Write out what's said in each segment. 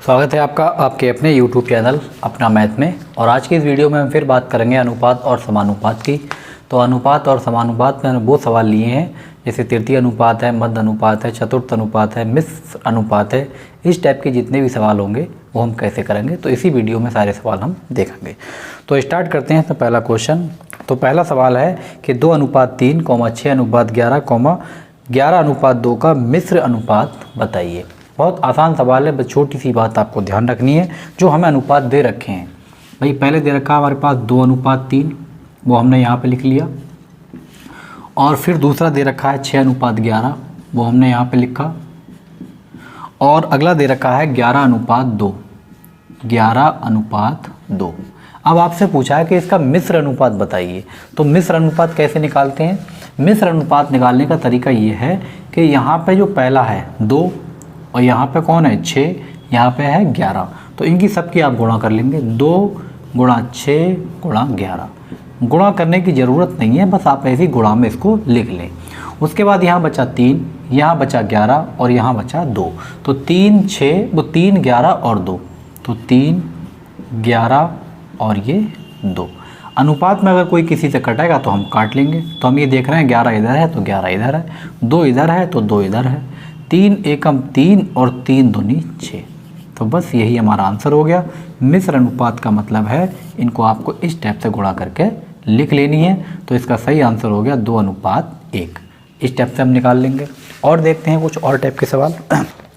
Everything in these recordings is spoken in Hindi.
स्वागत है आपका आपके अपने YouTube चैनल अपना मैथ में। और आज की इस वीडियो में हम फिर बात करेंगे अनुपात और समानुपात की। तो अनुपात और समानुपात में वो सवाल लिए हैं जैसे तृतीय अनुपात है, मध्य अनुपात है, चतुर्थ अनुपात है, मिश्र अनुपात है। इस टाइप के जितने भी सवाल होंगे वो हम कैसे करेंगे, तो इसी वीडियो में सारे सवाल हम देखेंगे। तो स्टार्ट करते हैं। तो पहला क्वेश्चन, तो पहला सवाल है कि 2:3, 6:11, 11:2 का मिश्र अनुपात बताइए। बहुत आसान सवाल है, बस छोटी सी बात आपको ध्यान रखनी है। जो हमें अनुपात दे रखे हैं, भाई पहले दे रखा है हमारे पास 2:3, वो हमने यहाँ पे लिख लिया। और फिर दूसरा दे रखा है 6:11, वो हमने यहाँ पे लिखा। और अगला दे रखा है 11:2, 11:2। अब आपसे पूछा है कि इसका मिश्र अनुपात बताइए। तो मिश्र अनुपात कैसे निकालते हैं? मिश्र अनुपात निकालने का तरीका ये है कि यहाँ पे जो पहला है 2 और यहाँ पे कौन है 6, यहाँ पे है 11, तो इनकी सबकी आप गुणा कर लेंगे। 2 × 6 × 11। गुणा करने की ज़रूरत नहीं है, बस आप ऐसी गुणा में इसको लिख लें। उसके बाद यहाँ बचा 3, यहाँ बचा 11 और यहाँ बचा 2। तो 3 6 वो 3 11 और 2, तो 3 11 और ये 2। अनुपात में अगर कोई किसी से कटेगा तो हम काट लेंगे। तो हम ये देख रहे हैं 11 इधर है तो 11 इधर है, 2 इधर है तो 2 इधर है, 3 एकम 3 और 3 दूनी 6। तो बस यही हमारा आंसर हो गया। मिश्र अनुपात का मतलब है इनको आपको इस टाइप से गुणा करके लिख लेनी है। तो इसका सही आंसर हो गया 2:1। इस टाइप से हम निकाल लेंगे। और देखते हैं कुछ और टाइप के सवाल।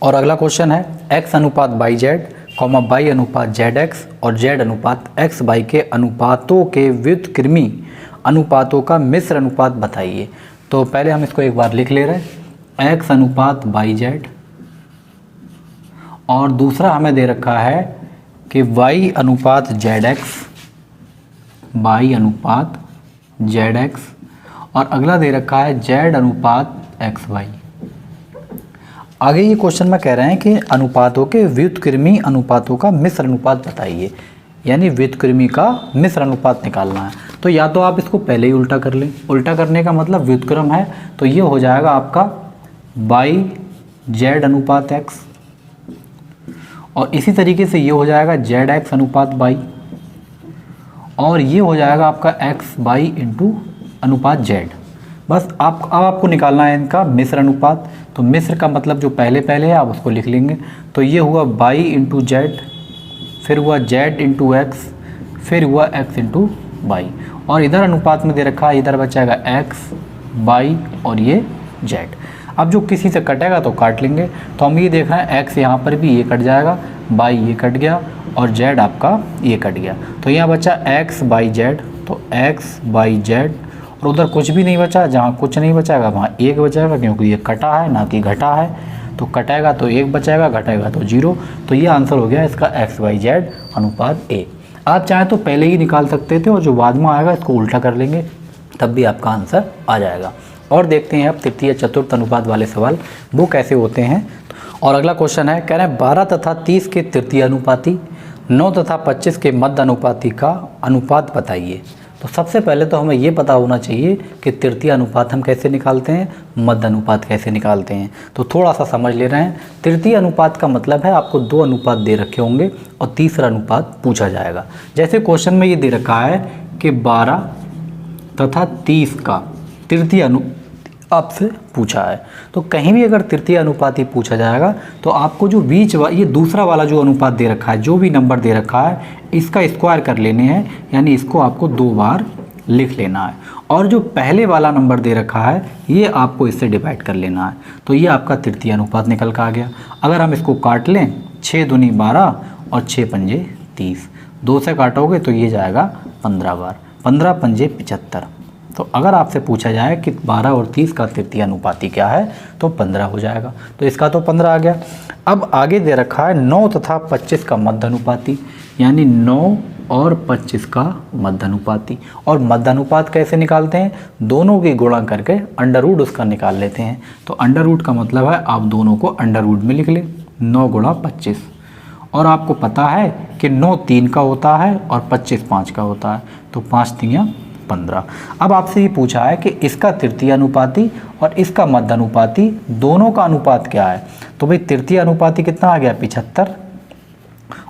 और अगला क्वेश्चन है x/y/z, y/z(x) और z/x(y) के अनुपातों के व्युत्क्रमी अनुपातों का मिश्र अनुपात बताइए। तो पहले हम इसको एक बार लिख ले रहे हैं, x/yz, और दूसरा हमें दे रखा है कि y/zx, y/zx, और अगला दे रखा है z/xy। आगे ये क्वेश्चन में कह रहे हैं कि अनुपातों के व्युत्क्रमी अनुपातों का मिश्र अनुपात बताइए, यानी व्युत्क्रमी का मिश्र अनुपात निकालना है। तो या तो आप इसको पहले ही उल्टा कर लें, उल्टा करने का मतलब व्युत्क्रम है, तो ये हो जाएगा आपका y/z/x, और इसी तरीके से ये हो जाएगा zx/y, और ये हो जाएगा आपका xy/z। बस अब आपको निकालना है इनका मिश्र अनुपात। तो मिश्र का मतलब जो पहले है आप उसको लिख लेंगे। तो ये हुआ y/z, फिर हुआ z/x, फिर हुआ x/y, और इधर अनुपात में दे रखा है, इधर बचाएगा x, y और ये z। अब जो किसी से कटेगा तो काट लेंगे। तो हम ये देख रहे हैं x यहाँ पर भी ये कट जाएगा, y ये कट गया और z आपका ये कट गया। तो यहाँ बचा x/z, तो x/z, और उधर कुछ भी नहीं बचा। जहाँ कुछ नहीं बचाएगा वहाँ 1 बचाएगा, क्योंकि ये कटा है ना कि घटा है। तो कटेगा तो 1 बचाएगा, घटेगा तो 0। तो ये आंसर हो गया इसका x/y/z a। आप चाहें तो पहले ही निकाल सकते थे, और जो बाद में आएगा इसको उल्टा कर लेंगे, तब भी आपका आंसर आ जाएगा। और देखते हैं अब तृतीय चतुर्थ अनुपात वाले सवाल वो कैसे होते हैं। और अगला क्वेश्चन है, कह रहे हैं 12 तथा 30 के तृतीय अनुपाती, 9 तथा 25 के मध्य अनुपाती का अनुपात बताइए। तो सबसे पहले तो हमें ये पता होना चाहिए कि तृतीय अनुपात हम कैसे निकालते हैं, मध्य अनुपात कैसे निकालते हैं। तो थोड़ा सा समझ ले रहे हैं। तृतीय अनुपात का मतलब है आपको 2 अनुपात दे रखे होंगे और तीसरा अनुपात पूछा जाएगा। जैसे क्वेश्चन में ये दे रखा है कि 12 तथा 30 का तृतीय अनुपात आपसे पूछा है। तो कहीं भी अगर तृतीय अनुपात ही पूछा जाएगा तो आपको जो बीच ये दूसरा वाला जो अनुपात दे रखा है, जो भी नंबर दे रखा है, इसका स्क्वायर कर लेने हैं, यानी इसको आपको 2 बार लिख लेना है। और जो पहले वाला नंबर दे रखा है ये आपको इससे डिवाइड कर लेना है। तो ये आपका तृतीय अनुपात निकल कर आ गया। अगर हम इसको काट लें, 6 दूनी 12 और 6 पंजे 30, 2 से काटोगे तो ये जाएगा 15 बार, 15 पंजे 75। तो अगर आपसे पूछा जाए कि 12 और 30 का तृतीय अनुपाती क्या है, तो 15 हो जाएगा। तो इसका तो 15 आ गया। अब आगे दे रखा है 9 तथा 25 का मध्य अनुपाती, यानी 9 और 25 का मध्य अनुपाती। और मध्य अनुपात कैसे निकालते हैं? दोनों की गुणा करके अंडर रूट उसका निकाल लेते हैं। तो अंडर रूट का मतलब है आप दोनों को अंडर रूट में लिख लें, 9 × 25। और आपको पता है कि 9 3 का होता है और 25 5 का होता है, तो 5 3 15। अब आपसे ये पूछा है कि इसका तृतीय अनुपाती और इसका मध्य अनुपाती दोनों का अनुपात क्या है। तो भाई तृतीय अनुपाती कितना आ गया 75,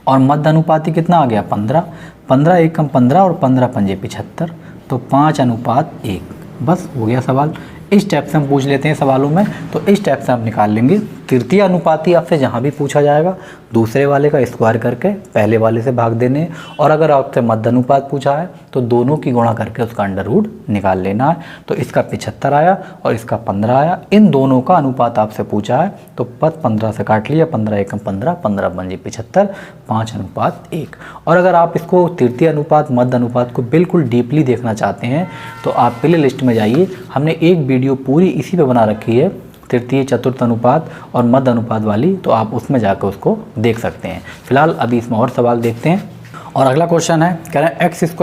और मध्य अनुपाती कितना आ गया 15, 15 एकम 15 और 15 पंजे 75, तो 5:1। बस हो गया सवाल। इस टाइप से हम पूछ लेते हैं सवालों में, तो इस टाइप से हम निकाल लेंगे। तृतीय अनुपाती आपसे जहाँ भी पूछा जाएगा दूसरे वाले का स्क्वायर करके पहले वाले से भाग देने हैं, और अगर आपसे मध्य अनुपात पूछा है तो दोनों की गुणा करके उसका अंडर रूट निकाल लेना है। तो इसका 75 आया और इसका 15 आया। इन दोनों का अनुपात आपसे पूछा है तो पद 15 से काट लिया, 15 एकम 15, 15 पंजे 75, 5:1। और अगर आप इसको तृतीय अनुपात मध्य अनुपात को बिल्कुल डीपली देखना चाहते हैं तो आप प्ले लिस्ट में जाइए, हमने एक वीडियो पूरी इसी पे बना रखी है, तृतीय चतुर्थ अनुपात और मध्य अनुपात वाली, तो आप उसमें जाकर उसको देख सकते हैं। फिलहाल अभी इसमें और सवाल देखते हैं। और अगला क्वेश्चन है, कह रहे हैं x² -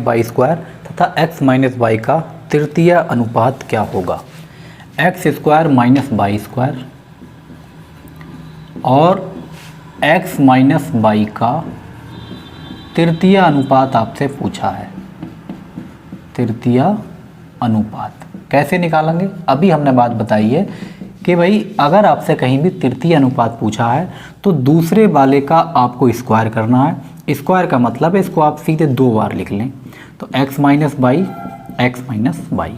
y² तथा x - y का तृतीय अनुपात क्या होगा। x² - y² और x - y का तृतीय अनुपात आपसे पूछा है। तृतीय अनुपात कैसे निकालेंगे, अभी हमने बात बताई है कि भाई अगर आपसे कहीं भी तृतीय अनुपात पूछा है तो दूसरे वाले का आपको स्क्वायर करना है। स्क्वायर का मतलब है इसको आप सीधे 2 बार लिख लें, तो x - y,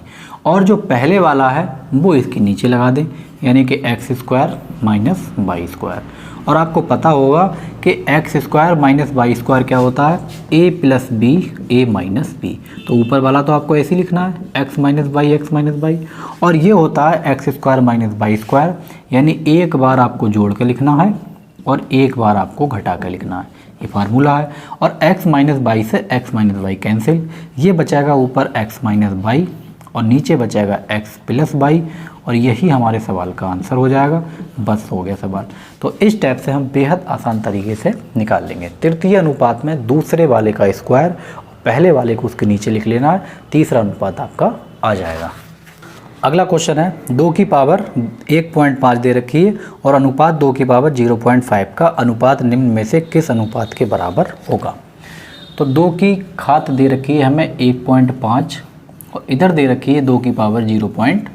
और जो पहले वाला है वो इसके नीचे लगा दें, यानी कि x² - y²। और आपको पता होगा कि x² - y² क्या होता है, a + b a - b। तो ऊपर वाला तो आपको ऐसे लिखना है x - y, और ये होता है x² - y², यानी एक बार आपको जोड़ के लिखना है और एक बार आपको घटा कर लिखना है, ये फार्मूला है। और x - y से x - y कैंसिल, ये बचेगा ऊपर x - y और नीचे बचेगा x + y, और यही हमारे सवाल का आंसर हो जाएगा। बस हो गया सवाल। तो इस टाइप से हम बेहद आसान तरीके से निकाल लेंगे। तृतीय अनुपात में दूसरे वाले का स्क्वायर, पहले वाले को उसके नीचे लिख लेना है, तीसरा अनुपात आपका आ जाएगा। अगला क्वेश्चन है, 2 की पावर 1.5 दे रखी है और अनुपात 2 की पावर 0.5 का अनुपात निम्न में से किस अनुपात के बराबर होगा। तो 2 की घात दे रखी है हमें 1.5 और इधर दे रखी है 2 की पावर 0.5।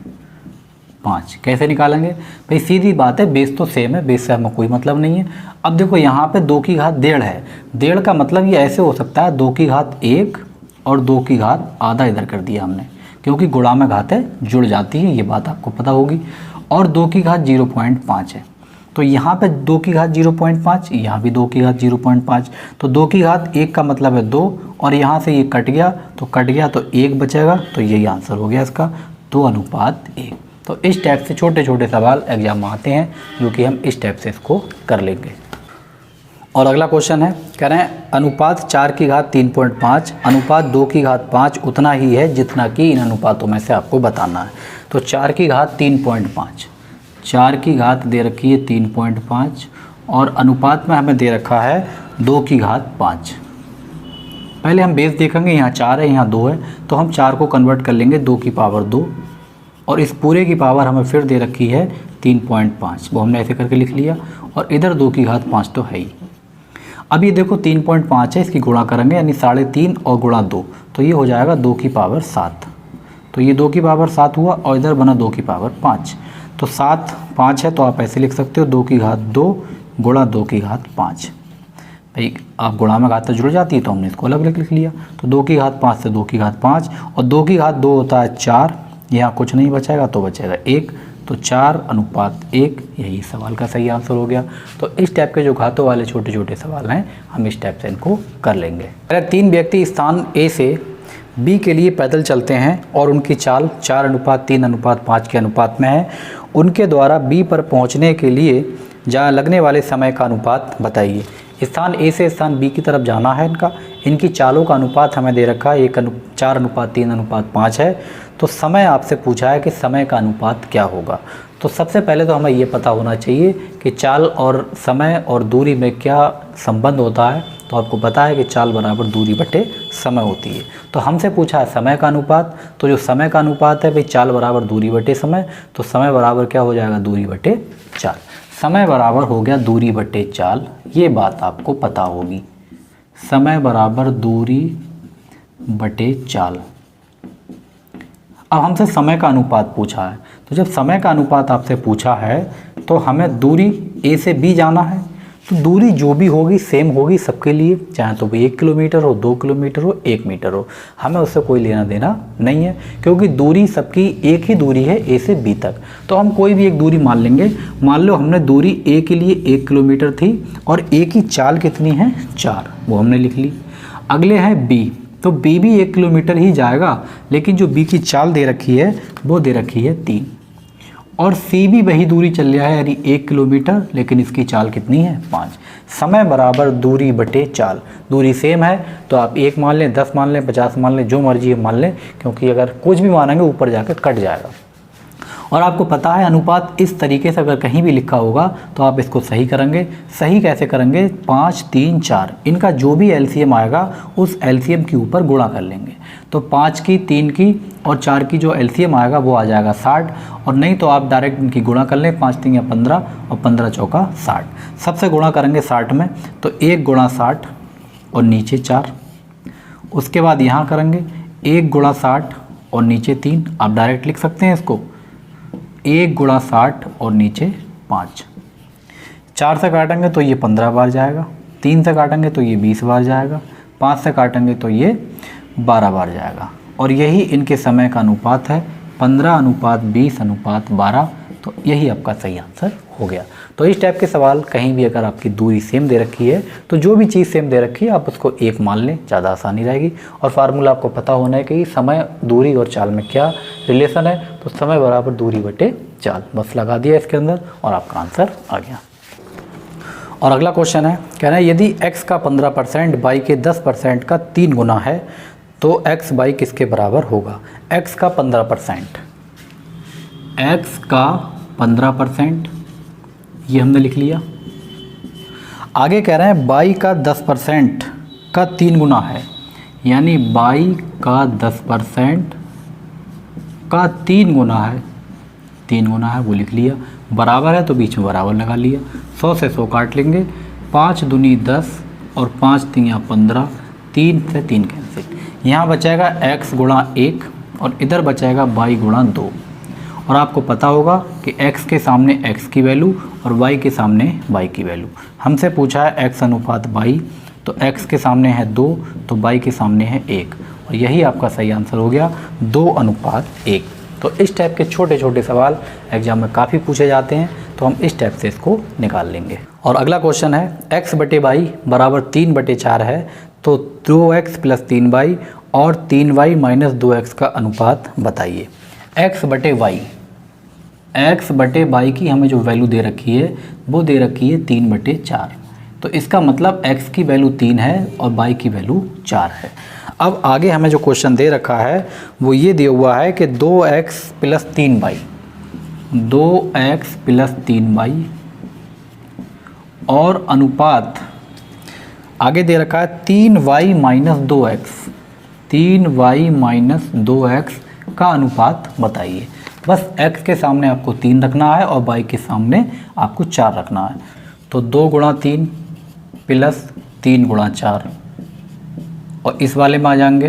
कैसे निकालेंगे भाई, सीधी बात है, बेस तो सेम है, बेस से हमें कोई मतलब नहीं है। अब देखो यहाँ पे 2 की घात 1.5 है, 1.5 का मतलब ये ऐसे हो सकता है 2 की घात 1 और 2 की घात आधा इधर कर दिया हमने, क्योंकि गुणा में घातें जुड़ जाती है, ये बात आपको पता होगी। और 2 की घात 0.5 है, तो यहाँ पे 2 की घात 0.5, यहाँ भी 2 की घात 0.5, तो 2 की घात 1 का मतलब है 2, और यहाँ से ये कट गया तो 1 बचेगा, तो यही आंसर हो गया इसका, 2:1। तो इस टाइप से छोटे छोटे सवाल एग्जाम में आते हैं, जो कि हम इस टाइप से इसको कर लेंगे। और अगला क्वेश्चन है, कह रहे हैं अनुपात 4 की घात 3.5 अनुपात 2 की घात 5 उतना ही है जितना कि इन अनुपातों में से आपको बताना है। तो 4 की घात 3.5, 4 की घात दे रखी है 3.5 और अनुपात में हमें दे रखा है 2 की घात 5। पहले हम बेस देखेंगे, यहाँ 4 है यहाँ 2 है, तो हम 4 को कन्वर्ट कर लेंगे 2 की पावर 2, और इस पूरे की पावर हमें फिर दे रखी है 3.5, वो हमने ऐसे करके लिख लिया, और इधर 2 की घात 5 तो है ही। अब ये देखो 3.5 है, इसकी गुणा करेंगे यानी 3.5 और गुणा 2, तो ये हो जाएगा 2 की पावर 7। तो ये 2 की पावर 7 हुआ और इधर बना 2 की पावर 5, तो 7 5 है, तो आप ऐसे लिख सकते हो 2 की घात 2 गुणा 2 की घात 5। भाई आप गुणा में घात जुड़ जाती है तो हमने इसको अलग लिख लिया, तो 2 की घात 5 से 2 की घात 5, और 2 की घात 2 होता है 4, यहाँ कुछ नहीं बचेगा तो बचेगा 1, तो 4:1, यही सवाल का सही आंसर हो गया। तो इस टाइप के जो घातों वाले छोटे छोटे सवाल हैं हम इस टाइप से इनको कर लेंगे। अगर 3 व्यक्ति स्थान A से B के लिए पैदल चलते हैं और उनकी चाल 4:3:5 के अनुपात में है, उनके द्वारा B पर पहुंचने के लिए जहाँ लगने वाले समय का अनुपात बताइए। स्थान A से स्थान B की तरफ जाना है इनकी चालों का अनुपात हमें दे रखा है 4:3:5 है। तो समय आपसे पूछा है कि समय का अनुपात क्या होगा। तो सबसे पहले तो हमें ये पता होना चाहिए कि चाल और समय और दूरी में क्या संबंध होता है। तो आपको पता है कि चाल बराबर दूरी बटे समय होती है। तो हमसे पूछा है समय का अनुपात, तो जो समय का अनुपात है भाई चाल बराबर दूरी बटे समय, तो समय बराबर क्या हो जाएगा दूरी बटे चाल। समय बराबर हो गया दूरी बटे चाल, ये बात आपको पता होगी। समय बराबर दूरी बटे चाल। अब हमसे समय का अनुपात पूछा है, तो जब समय का अनुपात आपसे पूछा है तो हमें दूरी A से B जाना है, तो दूरी जो भी होगी सेम होगी सबके लिए, चाहे तो वो 1 किलोमीटर हो, 2 किलोमीटर हो, 1 मीटर हो, हमें उससे कोई लेना देना नहीं है, क्योंकि दूरी सबकी एक ही दूरी है ए से बी तक। तो हम कोई भी एक दूरी मान लेंगे। मान लो हमने दूरी ए के लिए 1 किलोमीटर थी और ए की चाल कितनी है 4, वो हमने लिख ली। अगले है बी, तो बी भी 1 किलोमीटर ही जाएगा, लेकिन जो बी की चाल दे रखी है वो दे रखी है 3। और सी भी वही दूरी चल रहा है, यानी 1 किलोमीटर, लेकिन इसकी चाल कितनी है 5। समय बराबर दूरी बटे चाल। दूरी सेम है तो आप 1 मान लें, 10 मान लें, 50 मान लें, जो मर्जी मान लें, क्योंकि अगर कुछ भी मानेंगे ऊपर जाकर कट जाएगा। और आपको पता है अनुपात इस तरीके से अगर कहीं भी लिखा होगा तो आप इसको सही करेंगे। सही कैसे करेंगे? 5, 3, 4 इनका जो भी एलसीएम आएगा उस एलसीएम के ऊपर गुणा कर लेंगे। तो 5 की, 3 की और 4 की जो एलसीएम आएगा वो आ जाएगा 60, और नहीं तो आप डायरेक्ट इनकी गुणा कर लें, 5 3 या 15 और 15 चौका 60। सबसे गुणा करेंगे 60 में, तो 1 गुणा 60 और नीचे 4। उसके बाद यहाँ करेंगे 1 गुणा 60 और नीचे 3। आप डायरेक्ट लिख सकते हैं इसको 1 गुणा 60 और नीचे 5। 4 से काटेंगे तो ये 15 बार जाएगा, 3 से काटेंगे तो ये 20 बार जाएगा, 5 से काटेंगे तो ये 12 बार जाएगा। और यही इनके समय का अनुपात है 15:20:12। तो यही आपका सही आंसर हो गया। तो इस टाइप के सवाल कहीं भी अगर आपकी दूरी सेम दे रखी है तो जो भी चीज़ सेम दे रखी है आप उसको 1 मान लें, ज़्यादा आसानी रहेगी। और फार्मूला आपको पता होना है कि समय, दूरी और चाल में क्या रिलेशन है। तो समय बराबर दूरी बटे चाल, बस लगा दिया इसके अंदर और आपका आंसर आ गया। और अगला क्वेश्चन है, कह रहा है यदि x का 15% y के 10% का 3 गुना है तो x y किसके बराबर होगा? x का 15%, x का 15% ये हमने लिख लिया। आगे कह रहे हैं y का 10% का 3 गुना है, यानी y का 10% का 3 गुना है, 3 गुना है वो लिख लिया। बराबर है तो बीच में बराबर लगा लिया। 100 से 100 काट लेंगे, 5 दूनी 10 और 5 3 15, 3 से 3 कैंसिल। यहाँ बचाएगा x गुणा 1 और इधर बचाएगा y गुणा 2। और आपको पता होगा कि x के सामने x की वैल्यू और y के सामने y की वैल्यू। हमसे पूछा है x अनुपात y, तो x के सामने है 2 तो y के सामने है 1, और यही आपका सही आंसर हो गया 2:1। तो इस टाइप के छोटे छोटे सवाल एग्जाम में काफ़ी पूछे जाते हैं, तो हम इस टाइप से इसको निकाल लेंगे। और अगला क्वेश्चन है x बटे y बराबर 3/4 है, तो 2x + 3y और 3y - 2x का अनुपात बताइए। x बटे y की हमें जो वैल्यू दे रखी है वो दे रखी है 3/4, तो इसका मतलब x की वैल्यू 3 है और y की वैल्यू 4 है। अब आगे हमें जो क्वेश्चन दे रखा है वो ये दिया हुआ है कि 2x + 3y, 2x + 3y और अनुपात आगे दे रखा है 3y - 2x, 3y - 2x का अनुपात बताइए। बस x के सामने आपको 3 रखना है और y के सामने आपको 4 रखना है। तो 2 गुणा 3 प्लस 3 गुणा 4, और इस वाले में आ जाएंगे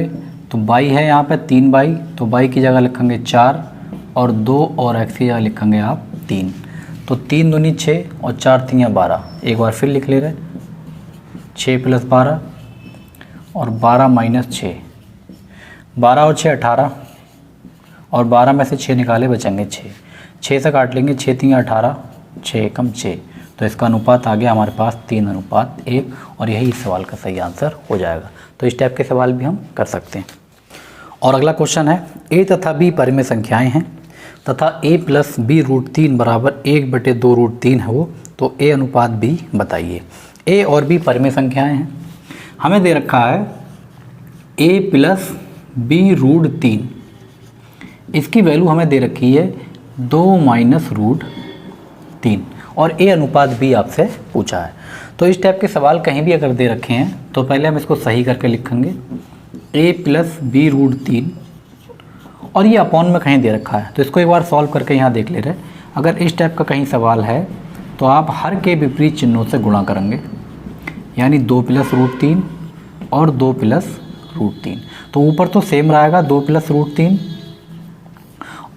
तो y है यहाँ पे 3y, तो y की जगह लिखेंगे 4 और 2 और x की जगह लिखेंगे आप 3। तो 3 दूनी 6 और 4 3 12, एक बार फिर लिख ले रहे 6 + 12 और 12 - 6, 12 और 6 18, और 12 में से 6 निकाले बचेंगे 6 से काट लेंगे 6 3 18, 6 कम 6, तो इसका अनुपात आ गया हमारे पास 3:1, और यही इस सवाल का सही आंसर हो जाएगा। तो इस टाइप के सवाल भी हम कर सकते हैं। और अगला क्वेश्चन है a तथा b परिमेय संख्याएं हैं तथा a + b√3 बराबर 1/2√3 है वो, तो a अनुपात b बताइए। a और b परिमेय संख्याएं हैं, हमें दे रखा है a + b√3, इसकी वैल्यू हमें दे रखी है 2 - √3, और a अनुपात b आपसे पूछा है। तो इस टाइप के सवाल कहीं भी अगर दे रखे हैं तो पहले हम इसको सही करके लिखेंगे a + b√3, और ये अपॉन में कहीं दे रखा है, तो इसको एक बार सॉल्व करके यहाँ देख ले रहे। अगर इस टाइप का कहीं सवाल है तो आप हर के विपरीत चिन्हों से गुणा करेंगे, यानी 2 + √3 और 2 + √3। तो ऊपर तो सेम रहेगा 2 + √3,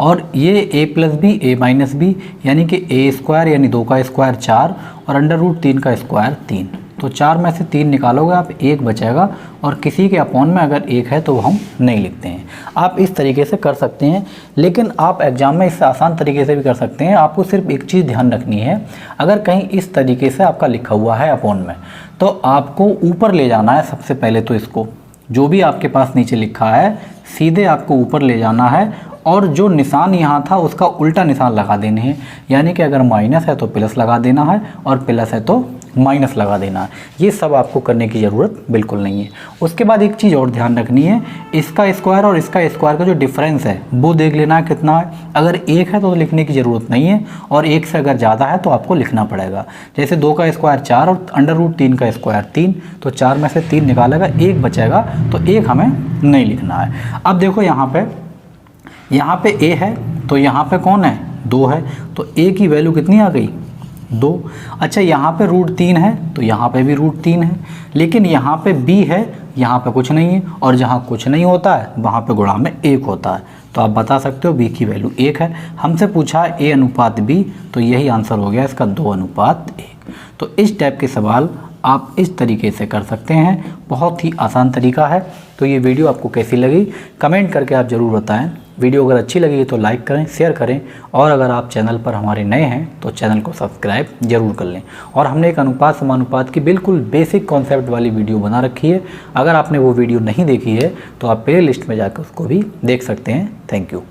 और ये a plus B a minus B यानी कि a स्क्वायर यानी 2 का स्क्वायर 4 और अंडर रूट 3 का स्क्वायर 3। तो 4 में से 3 निकालोगे आप, 1 बचेगा और किसी के अपॉन में अगर 1 है तो हम नहीं लिखते हैं। आप इस तरीके से कर सकते हैं, लेकिन आप एग्जाम में इससे आसान तरीके से भी कर सकते हैं। आपको सिर्फ एक चीज़ ध्यान रखनी है, अगर कहीं इस तरीके से आपका लिखा हुआ है अपॉन में, तो आपको ऊपर ले जाना है। सबसे पहले तो इसको जो भी आपके पास नीचे लिखा है सीधे आपको ऊपर ले जाना है और जो निशान यहाँ था उसका उल्टा निशान लगा देने हैं। यानी कि अगर माइनस है तो प्लस लगा देना है और प्लस है तो माइनस लगा देना है। ये सब आपको करने की ज़रूरत बिल्कुल नहीं है। उसके बाद एक चीज़ और ध्यान रखनी है, इसका स्क्वायर और इसका स्क्वायर का जो डिफरेंस है वो देख लेना है कितना है। अगर 1 है तो लिखने की ज़रूरत नहीं है और 1 से अगर ज़्यादा है तो आपको लिखना पड़ेगा। जैसे 2 का स्क्वायर 4 और अंडर रूट 3 का स्क्वायर 3, तो 4 में से 3 निकालेगा, 1 बचेगा, तो 1 हमें नहीं लिखना है। अब देखो यहाँ पे a है तो यहाँ पे कौन है, 2 है, तो a की वैल्यू कितनी आ गई, 2। अच्छा यहाँ पे रूट 3 है तो यहाँ पे भी रूट 3 है, लेकिन यहाँ पे b है, यहाँ पे कुछ नहीं है, और जहाँ कुछ नहीं होता है वहाँ पे गुणा में 1 होता है। तो आप बता सकते हो b की वैल्यू 1 है। हमसे पूछा है a अनुपात b, तो यही आंसर हो गया इसका 2 अनुपात 1। तो इस टाइप के सवाल आप इस तरीके से कर सकते हैं, बहुत ही आसान तरीका है। तो ये वीडियो आपको कैसी लगी कमेंट करके आप ज़रूर बताएं। वीडियो अगर अच्छी लगी तो लाइक करें, शेयर करें, और अगर आप चैनल पर हमारे नए हैं तो चैनल को सब्सक्राइब जरूर कर लें। और हमने एक अनुपात समानुपात की बिल्कुल बेसिक कॉन्सेप्ट वाली वीडियो बना रखी है, अगर आपने वो वीडियो नहीं देखी है तो आप प्ले लिस्ट में जाकर उसको भी देख सकते हैं। Thank you.